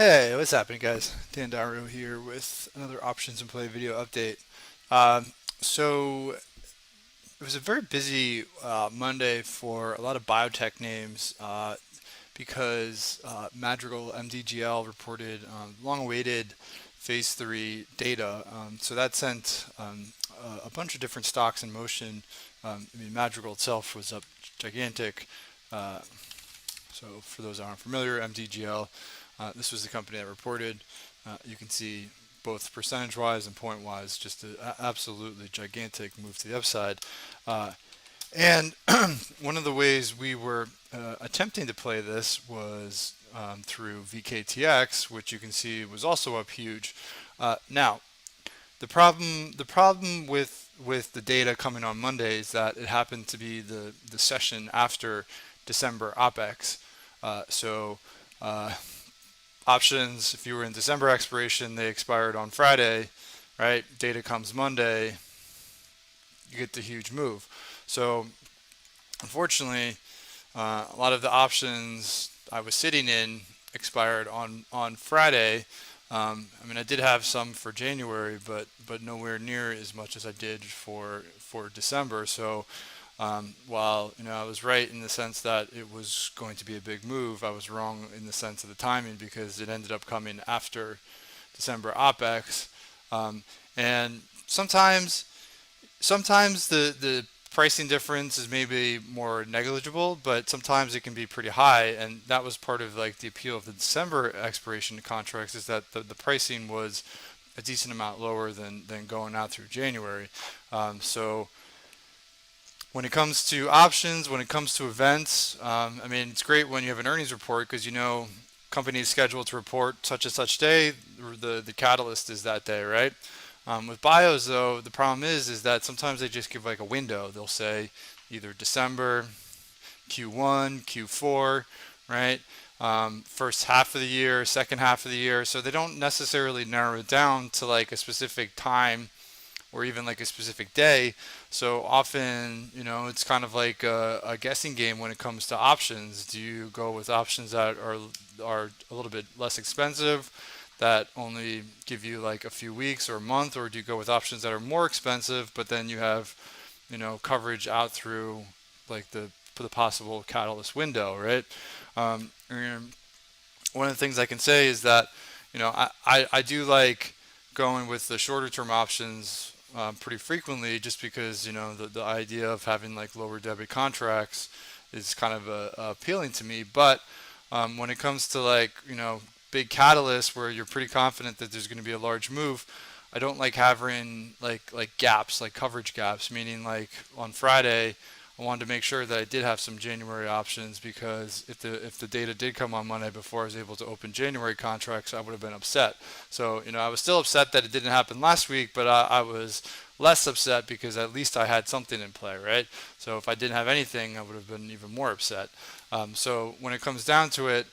Hey, what's happening, guys? Dan Daru here with another Options and Play video update. Um, so it was a very busy Monday for a lot of biotech names because Madrigal MDGL reported long-awaited phase 3 data. So that sent a bunch of different stocks in motion. Madrigal itself was up gigantic. Uh, so for those that aren't familiar, MDGL, this was the company that reported. You can see both percentage-wise and point-wise, just an absolutely gigantic move to the upside. And one of the ways we were attempting to play this was through VKTX, which you can see was also up huge. Now, the problem with the data coming on Monday is that it happened to be the session after December OPEX. So options, if you were in December expiration, they expired on Friday, right? Data comes Monday, you get the huge move. So unfortunately, a lot of the options I was sitting in expired on Friday. I did have some for January, but nowhere near as much as I did for December. So while I was right in the sense that it was going to be a big move, I was wrong in the sense of the timing because it ended up coming after December OPEX. And sometimes the pricing difference is maybe more negligible, but sometimes it can be pretty high, and that was part of like the appeal of the December expiration contracts is that the pricing was a decent amount lower than going out through January. So when it comes to options, when it comes to events, it's great when you have an earnings report because companies scheduled to report such and such day, the catalyst is that day, right? With bios, though, the problem is that sometimes they just give like a window. They'll say either December, Q1, Q4, right? First half of the year, second half of the year. So they don't necessarily narrow it down to like a specific time or even like a specific day. So often, it's kind of like a guessing game when it comes to options. Do you go with options that are a little bit less expensive, that only give you like a few weeks or a month, or do you go with options that are more expensive, but then you have, coverage out through like the possible catalyst window, right? And one of the things I can say is that, I do like going with the shorter term options pretty frequently just because the idea of having like lower debit contracts is kind of appealing to me. But when it comes to like big catalysts where you're pretty confident that there's going to be a large move, I don't like having like gaps, like coverage gaps, meaning like on Friday I wanted to make sure that I did have some January options because if the data did come on Monday before I was able to open January contracts, I would have been upset. So I was still upset that it didn't happen last week, but I was less upset because at least I had something in play, right? So if I didn't have anything, I would have been even more upset. So when it comes down to it,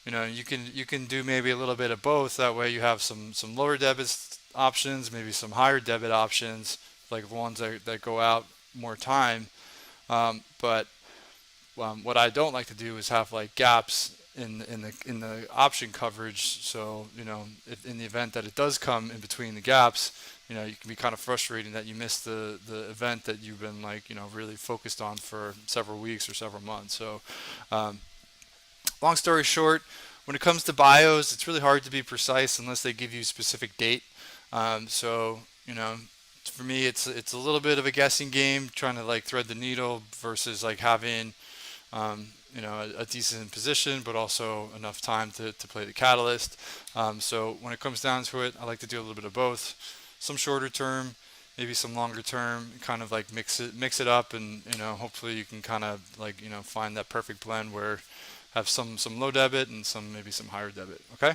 you can do maybe a little bit of both. That way you have some lower debit options, maybe some higher debit options, like ones that go out more time. But what I don't like to do is have like gaps in the option coverage. So if in the event that it does come in between the gaps, you can be kind of frustrating that you missed the event that you've been like really focused on for several weeks or several months. So long story short, when it comes to bios, it's really hard to be precise unless they give you a specific date. So for me, it's a little bit of a guessing game, trying to like thread the needle versus like having a decent position, but also enough time to play the catalyst. So when it comes down to it, I like to do a little bit of both, some shorter term, maybe some longer term, kind of like mix it up, and hopefully you can kind of like find that perfect blend where have some low debit and maybe some higher debit. Okay.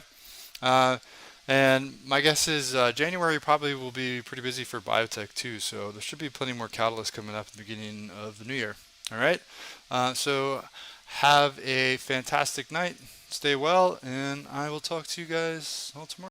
Uh, and my guess is January probably will be pretty busy for biotech too, so there should be plenty more catalysts coming up at the beginning of the new year. All right. So have a fantastic night. Stay well, and I will talk to you guys all tomorrow.